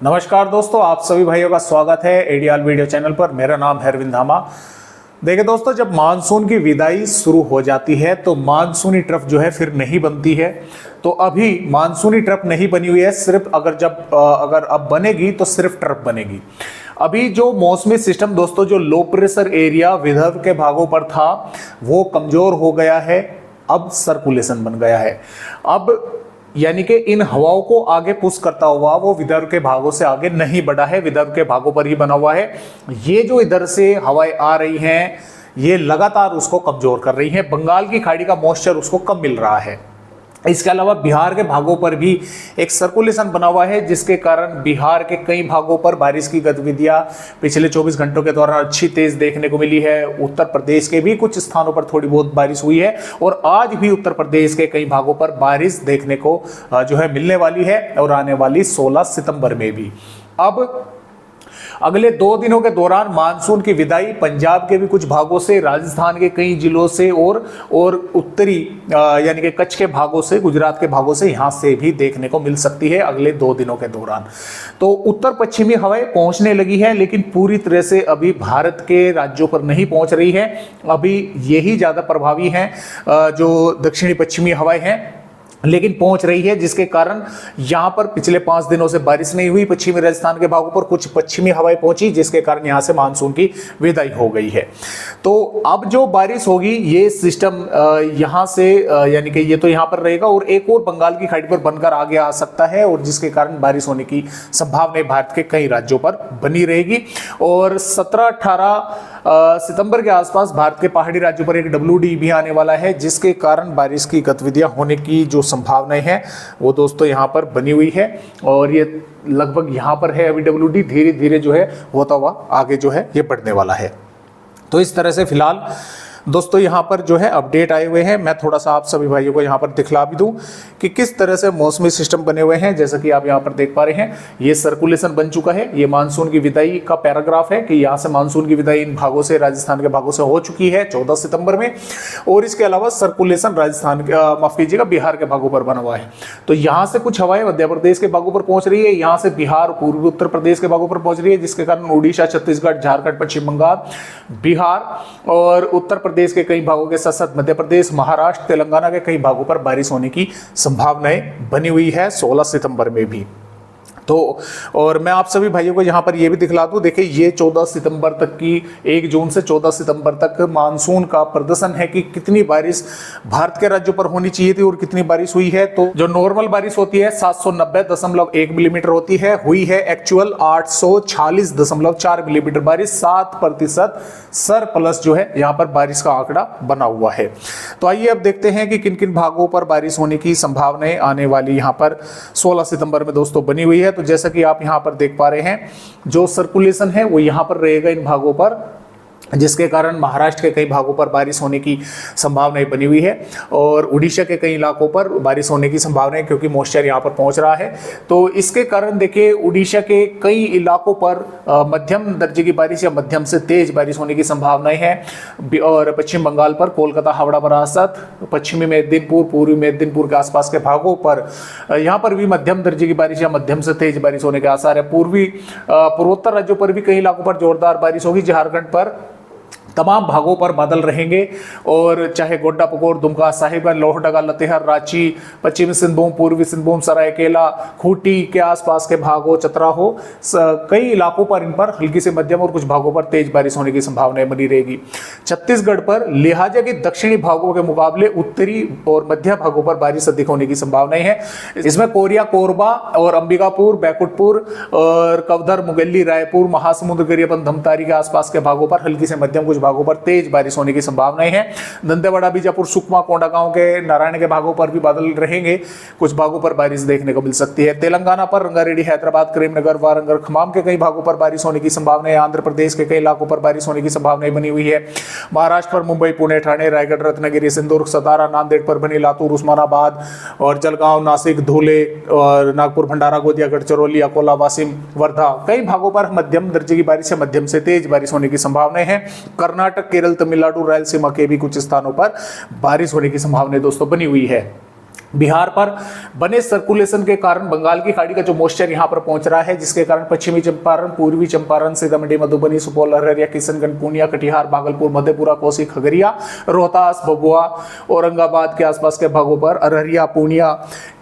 नमस्कार दोस्तों, आप सभी भाइयों का स्वागत है एडीआल वीडियो चैनल पर। मेरा नाम है अरविंद धामा। देखिए दोस्तों, जब मानसून की विदाई शुरू हो जाती है तो मानसूनी ट्रफ जो है फिर नहीं बनती है। तो अभी मानसूनी ट्रफ नहीं बनी हुई है, सिर्फ अगर अब बनेगी तो सिर्फ ट्रफ बनेगी। अभी जो मौसमी सिस्टम दोस्तों, जो लो प्रेशर एरिया विदर्भ के भागों पर था, वो कमजोर हो गया है। अब सर्कुलेशन बन गया है। अब यानी कि इन हवाओं को आगे पुश करता हुआ वो विदर्भ के भागों से आगे नहीं बढ़ा है, विदर्भ के भागों पर ही बना हुआ है। ये जो इधर से हवाएं आ रही हैं, ये लगातार उसको कमजोर कर रही हैं। बंगाल की खाड़ी का मॉइस्चर उसको कम मिल रहा है। इसके अलावा बिहार के भागों पर भी एक सर्कुलेशन बना हुआ है, जिसके कारण बिहार के कई भागों पर बारिश की गतिविधियां पिछले 24 घंटों के दौरान अच्छी तेज देखने को मिली है। उत्तर प्रदेश के भी कुछ स्थानों पर थोड़ी बहुत बारिश हुई है और आज भी उत्तर प्रदेश के कई भागों पर बारिश देखने को जो है मिलने वाली है और आने वाली 16 सितंबर में भी। अब अगले 2 दिनों के दौरान मानसून की विदाई पंजाब के भी कुछ भागों से, राजस्थान के कई जिलों से और उत्तरी यानी कि कच्छ के भागों से, गुजरात के भागों से, यहां से भी देखने को मिल सकती है अगले 2 दिनों के दौरान। तो उत्तर पश्चिमी हवाएं पहुंचने लगी है, लेकिन पूरी तरह से अभी भारत के राज्यों पर नहीं पहुंच रही है। अभी यही ज्यादा प्रभावी हैं जो दक्षिणी पश्चिमी हवाएं हैं, लेकिन पहुंच रही है, जिसके कारण यहां पर पिछले 5 दिनों से बारिश नहीं हुई। पश्चिमी राजस्थान के भागों पर कुछ पश्चिमी हवाएं पहुंची, जिसके कारण यहां से मानसून की विदाई हो गई है। तो अब जो बारिश होगी, ये सिस्टम यहां से यानी कि ये तो यहां पर रहेगा और एक और बंगाल की खाड़ी पर बनकर आगे आ सकता है, और जिसके कारण बारिश होने की संभावना भारत के कई राज्यों पर बनी रहेगी। और 17-18 सितंबर के आसपास भारत के पहाड़ी राज्यों पर एक WD भी आने वाला है, जिसके कारण बारिश की गतिविधियां होने की जो संभावनाएं हैं वो दोस्तों यहां पर बनी हुई है। और ये लगभग यहां पर है अभी WD, धीरे धीरे जो है होता हुआ आगे जो है ये बढ़ने वाला है। तो इस तरह से फिलहाल दोस्तों यहाँ पर जो है अपडेट आए हुए हैं। मैं थोड़ा सा आप सभी भाइयों को यहाँ पर दिखला भी दूं कि किस तरह से मौसमी सिस्टम बने हुए हैं। जैसा कि आप यहाँ पर देख पा रहे हैं, ये सर्कुलेशन बन चुका है। ये मानसून की विदाई का पैराग्राफ है कि यहाँ से मानसून की विदाई इन भागों से, राजस्थान के भागों से हो चुकी है 14 सितंबर में। और इसके अलावा सर्कुलेशन राजस्थान, माफ कीजिएगा, बिहार के भागों पर बना हुआ है। तो यहाँ से कुछ हवाएं मध्य प्रदेश के भागों पर पहुंच रही है, यहाँ से बिहार, पूर्वी उत्तर प्रदेश के भागों पर पहुंच रही है, जिसके कारण उड़ीसा, छत्तीसगढ़, झारखंड, पश्चिम बंगाल, बिहार और उत्तर प्रदेश के कई भागों के साथ साथ मध्य प्रदेश, महाराष्ट्र, तेलंगाना के कई भागों पर बारिश होने की संभावनाएं बनी हुई है 16 सितंबर में भी। तो और मैं आप सभी भाइयों को यहाँ पर ये भी दिखला दूं, देखिए ये 14 सितंबर तक की, 1 जून से 14 सितंबर तक मानसून का प्रदर्शन है कि कितनी बारिश भारत के राज्यों पर होनी चाहिए थी और कितनी बारिश हुई है। तो जो नॉर्मल बारिश होती है 790.1 मिलीमीटर होती है, हुई है एक्चुअल 846.4 मिलीमीटर बारिश, 7% सर प्लस जो है यहाँ पर बारिश का आंकड़ा बना हुआ है। तो आइए अब देखते हैं कि किन किन भागों पर बारिश होने की संभावनाएं आने वाली यहाँ पर 16 सितंबर में दोस्तों बनी हुई है। तो जैसा कि आप यहां पर देख पा रहे हैं, जो सर्कुलेशन है वो यहां पर रहेगा इन भागों पर, जिसके कारण महाराष्ट्र के कई भागों पर बारिश होने की संभावनाएं बनी हुई है और उड़ीसा के कई इलाकों पर बारिश होने की संभावना है, क्योंकि मॉइस्चर यहां पर पहुंच रहा है। तो इसके कारण देखिए उड़ीसा के कई इलाकों पर मध्यम दर्जे की बारिश या मध्यम से तेज बारिश होने की संभावनाएं हैं। और पश्चिम बंगाल पर कोलकाता, हावड़ा, बरासत, पश्चिमी मेदिनीपुर, पूर्वी मेदिनीपुर के आसपास के भागों पर यहाँ पर भी मध्यम दर्जे की बारिश या मध्यम से तेज बारिश होने के आसार है। पूर्वोत्तर राज्यों पर भी कई इलाकों पर जोरदार बारिश होगी। झारखंड पर तमाम भागों पर बादल रहेंगे, और चाहे गोड्डा, पकोर, दुमका, साहिबगंज, लोहरदगा, लातेहार, रांची, पश्चिमी सिंहभूम, पूर्वी सिंहभूम, सरायकेला, खूंटी के आसपास के भाग हो, चतरा हो, कई इलाकों पर इन पर हल्की से मध्यम और कुछ भागों पर तेज बारिश होने की संभावना बनी रहेगी। छत्तीसगढ़ पर लिहाजा के दक्षिणी भागों के मुकाबले उत्तरी और मध्य भागों पर बारिश अधिक होने की संभावनाएं है। इसमें कोरिया, कोरबा और अंबिकापुर, बैकुंठपुर और कवधर, मुगेली, रायपुर, महासमुंद, गरियाबंद, धमतारी के आसपास के भागों पर हल्की से मध्यम, कुछ भागों पर तेज बारिश होने की संभावनाएं हैं। दंतेवाड़ा, बीजापुर, सुकमा, कोंडागांव के, नारायण के भागों पर भी बादल रहेंगे, कुछ भागों पर बारिश देखने को मिल सकती है। तेलंगाना पर रंगारेड्डी, हैदराबाद, करीमनगर, वारंगल, खमाम के कई भागों पर बारिश होने की संभावना है। आंध्र प्रदेश के कई इलाकों पर बारिश होने की संभावनाएं बनी हुई है। महाराष्ट्र पर मुंबई, पुणे, ठाणे, रायगढ़, रत्नागिरी, सिंधुदुर्ग, सतारा, नांदेड़, परभणी, लातूर, उस्मानाबाद और जलगांव, नासिक, धुले और नागपुर, भंडारा, गोंदिया, गढ़चिरौली, अकोला, वाशिम, वर्धा, कई भागों पर मध्यम दर्जे की बारिश या मध्यम से तेज बारिश होने की संभावनाएं हैं। कर्नाटक, केरल, तमिलनाडु, रायलसीमा के भी कुछ स्थानों पर बारिश होने की संभावना दोस्तों बनी हुई है। बिहार पर बने सर्कुलेशन के कारण बंगाल की खाड़ी का जो मॉइस्चर यहां पर पहुंच रहा है, जिसके कारण पश्चिमी चंपारण, पूर्वी चंपारण, सीतामढ़ी, मधुबनी, सुपौल, अररिया, किशनगंज, पूर्णिया, कटिहार, भागलपुर, मधेपुरा, कोसी, खगड़िया, रोहतास, भभुआ, औरंगाबाद के आसपास के भागों पर, अररिया, पूर्णिया,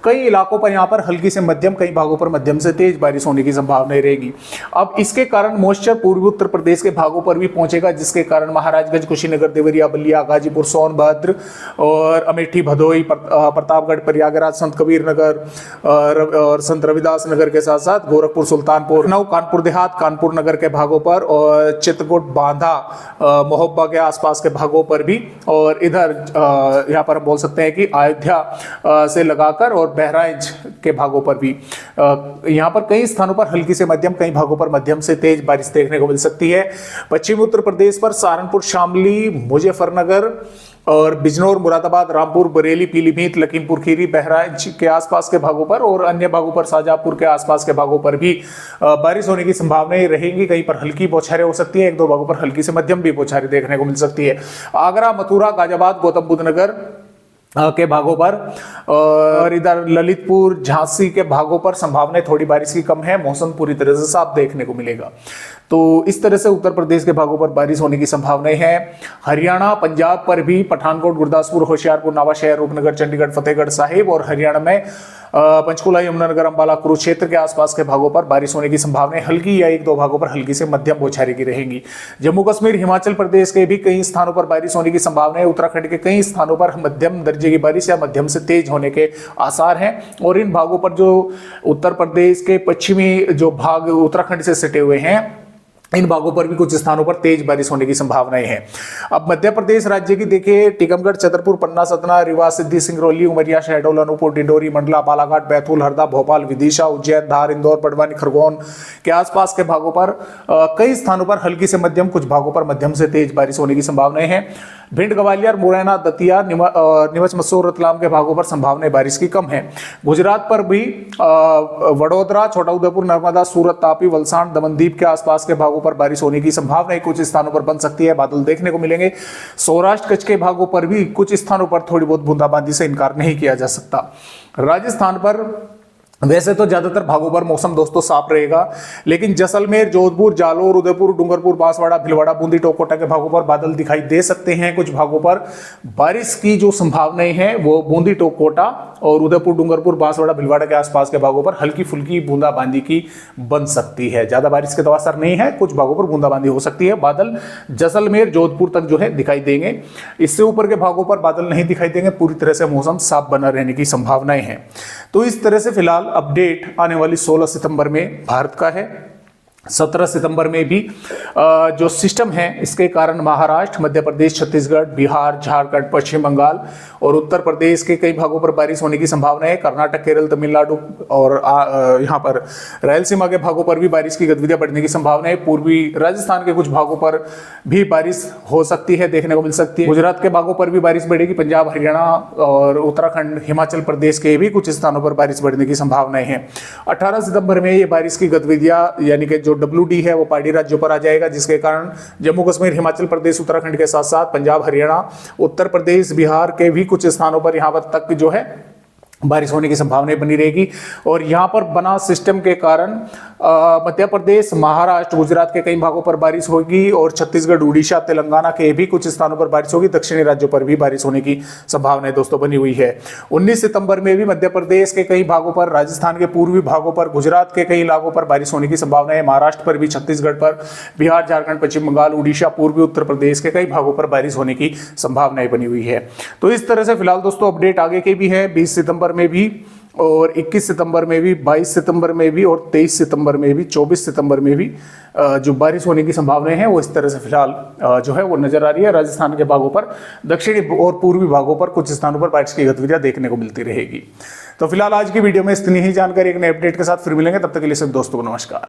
कई इलाकों पर यहां पर हल्की से मध्यम, कई भागों पर मध्यम से तेज बारिश होने की संभावना रहेगी। अब इसके कारण मॉइस्चर पूर्वी उत्तर प्रदेश के भागों पर भी पहुंचेगा, जिसके कारण महाराजगंज, कुशीनगर, देवरिया, बलिया, गाजीपुर, सोनभद्र और अमेठी, भदोही, प्रतापगढ़, प्रयागराज, संत कबीर नगर और संत रविदास नगर के साथ साथ गोरखपुर, सुल्तानपुर, नौ, कानपुर देहात, कानपुर नगर के भागों पर और चित्रकूट, बांधा, मोहब्बा के आसपास के भागों पर भी, और इधर यहाँ पर हम बोल सकते हैं कि अयोध्या से लगाकर और बहराइच के भागों पर भी यहाँ पर कई स्थानों पर हल्की से मध्यम, कई भागों पर मध्यम से तेज बारिश देखने को मिल सकती है। पश्चिमी उत्तर प्रदेश पर सहारनपुर, शामली, मुजफ्फरनगर और बिजनौर, मुरादाबाद, रामपुर, बरेली, पीलीभीत, लखीमपुर खीरी, बहराइच के आसपास के भागों पर और अन्य भागों पर, शाहजहांपुर के आसपास के भागों पर भी बारिश होने की संभावनाएं रहेंगी। कहीं पर हल्की बौछारें हो सकती है, एक दो भागों पर हल्की से मध्यम भी बौछारें देखने को मिल सकती है। आगरा, मथुरा, गाजियाबाद, गौतम बुद्ध नगर के भागों पर और इधर ललितपुर, झांसी के भागों पर संभावनाएं थोड़ी बारिश की कम है, मौसम पूरी तरह से साफ देखने को मिलेगा। तो इस तरह से उत्तर प्रदेश के भागों पर बारिश होने की संभावनाएं हैं। हरियाणा, पंजाब पर भी पठानकोट, गुरदासपुर, होशियारपुर, नवाशहर, रूपनगर, चंडीगढ़, फतेहगढ़ साहिब और हरियाणा में पंचकुला, यमुनानगर, अंबाला, कुरुक्षेत्र के आसपास के भागों पर बारिश होने की संभावनाएं हल्की या एक दो भागों पर हल्की से मध्यम बौछारें की रहेंगी। जम्मू कश्मीर, हिमाचल प्रदेश के भी कई स्थानों पर बारिश होने की संभावनाएं, उत्तराखंड के कई स्थानों पर मध्यम दर्जे की बारिश या मध्यम से तेज होने के आसार हैं। और इन भागों पर जो उत्तर प्रदेश के पश्चिमी जो भाग उत्तराखंड से सटे हुए हैं, इन भागों पर भी कुछ स्थानों पर तेज बारिश होने की संभावनाएं हैं। अब मध्य प्रदेश राज्य की देखिए, टीकमगढ़, छतरपुर, पन्ना, सतना, रीवा, सिद्धि, सिंगरौली, उमरिया, शहडोल, अनूपपुर, डिंडोरी, मंडला, बालाघाट, बैतूल, हरदा, भोपाल, विदिशा, उज्जैन, धार, इंदौर, पटवानी, खरगोन के आसपास के भागों पर कई स्थानों पर हल्की से मध्यम, कुछ भागों पर मध्यम से तेज बारिश होने की संभावनाएं हैं। भिंड, ग्वालियर, मुरैना, दतिया, नीमच, मसूर, रतलाम के भागों पर संभावनाएं बारिश की कम है। गुजरात पर भी वडोदरा, छोटाउदेपुर, नर्मदा, सूरत, तापी, वलसाड, दमनदीप के आसपास के भागों पर बारिश होने की संभावना कुछ स्थानों पर बन सकती है, बादल देखने को मिलेंगे। सौराष्ट्र, कच्छ के भागों पर भी कुछ स्थानों पर थोड़ी बहुत बूंदाबांदी से इनकार नहीं किया जा सकता। राजस्थान पर वैसे तो ज्यादातर भागों पर मौसम दोस्तों साफ रहेगा, लेकिन जैसलमेर, जोधपुर, जालोर, उदयपुर, डूंगरपुर, बांसवाड़ा, भीलवाड़ा, बूंदी, टोकोटा के भागों पर बादल दिखाई दे सकते हैं। कुछ भागों पर बारिश की जो संभावनाएं हैं वो बूंदी, टोकोटा और उदयपुर, डूंगरपुर, बांसवाड़ा, भीलवाड़ा के आसपास के भागों पर हल्की फुल्की बूंदाबांदी की बन सकती है। ज्यादा बारिश के तो असर नहीं है, कुछ भागों पर बूंदाबांदी हो सकती है। बादल जैसलमेर, जोधपुर तक जो है दिखाई देंगे, इससे ऊपर के भागों पर बादल नहीं दिखाई देंगे। पूरी तरह से मौसम साफ बना रहने की संभावनाएं हैं। तो इस तरह से फिलहाल अपडेट आने वाली 16 सितंबर में भारत का है। 17 सितंबर में भी जो सिस्टम है इसके कारण महाराष्ट्र, मध्य प्रदेश, छत्तीसगढ़, बिहार, झारखंड, पश्चिम बंगाल और उत्तर प्रदेश के कई भागों पर बारिश होने की संभावना है। कर्नाटक, केरल, तमिलनाडु और यहाँ पर रायलसीमा के भागों पर भी बारिश की गतिविधियां बढ़ने की संभावना है। पूर्वी राजस्थान के कुछ भागों पर भी बारिश हो सकती है, देखने को मिल सकती है। गुजरात के भागों पर भी बारिश बढ़ेगी। पंजाब, हरियाणा और उत्तराखंड, हिमाचल प्रदेश के भी कुछ स्थानों पर बारिश बढ़ने की संभावनाएं हैं। 18 सितंबर में ये बारिश की गतिविधियां यानी कि WD है वो पहाड़ी राज्यों पर आ जाएगा, जिसके कारण जम्मू कश्मीर, हिमाचल प्रदेश, उत्तराखंड के साथ साथ पंजाब, हरियाणा, उत्तर प्रदेश, बिहार के भी कुछ स्थानों पर यहां पर तक जो है बारिश होने की संभावना बनी रहेगी। और यहां पर बना सिस्टम के कारण मध्य प्रदेश, महाराष्ट्र, गुजरात के कई भागों पर बारिश होगी और छत्तीसगढ़, उड़ीसा, तेलंगाना के भी कुछ स्थानों पर बारिश होगी। दक्षिणी राज्यों पर भी बारिश होने की संभावना दोस्तों बनी हुई है। 19 सितंबर में भी मध्य प्रदेश के कई भागों पर, राजस्थान के पूर्वी भागों पर, गुजरात के कई इलाकों पर बारिश होने की संभावना है। महाराष्ट्र पर भी, छत्तीसगढ़ पर, बिहार, झारखंड, पश्चिम बंगाल, उड़ीसा, पूर्वी उत्तर प्रदेश के कई भागों पर बारिश होने की संभावनाएं बनी हुई है। तो इस तरह से फिलहाल दोस्तों अपडेट आगे के भी है। 20 सितंबर में भी और 21 सितंबर में भी, 22 सितंबर में भी और 23 सितंबर में भी, 24 सितंबर में भी जो बारिश होने की संभावनाएं हैं वो इस तरह से फिलहाल जो है वो नजर आ रही है। राजस्थान के भागों पर, दक्षिणी और पूर्वी भागों पर कुछ स्थानों पर बारिश की गतिविधियां देखने को मिलती रहेगी। तो फिलहाल आज की वीडियो में इतनी ही जानकारी, एक नए अपडेट के साथ फिर मिलेंगे। तब तक के लिए सब दोस्तों को नमस्कार।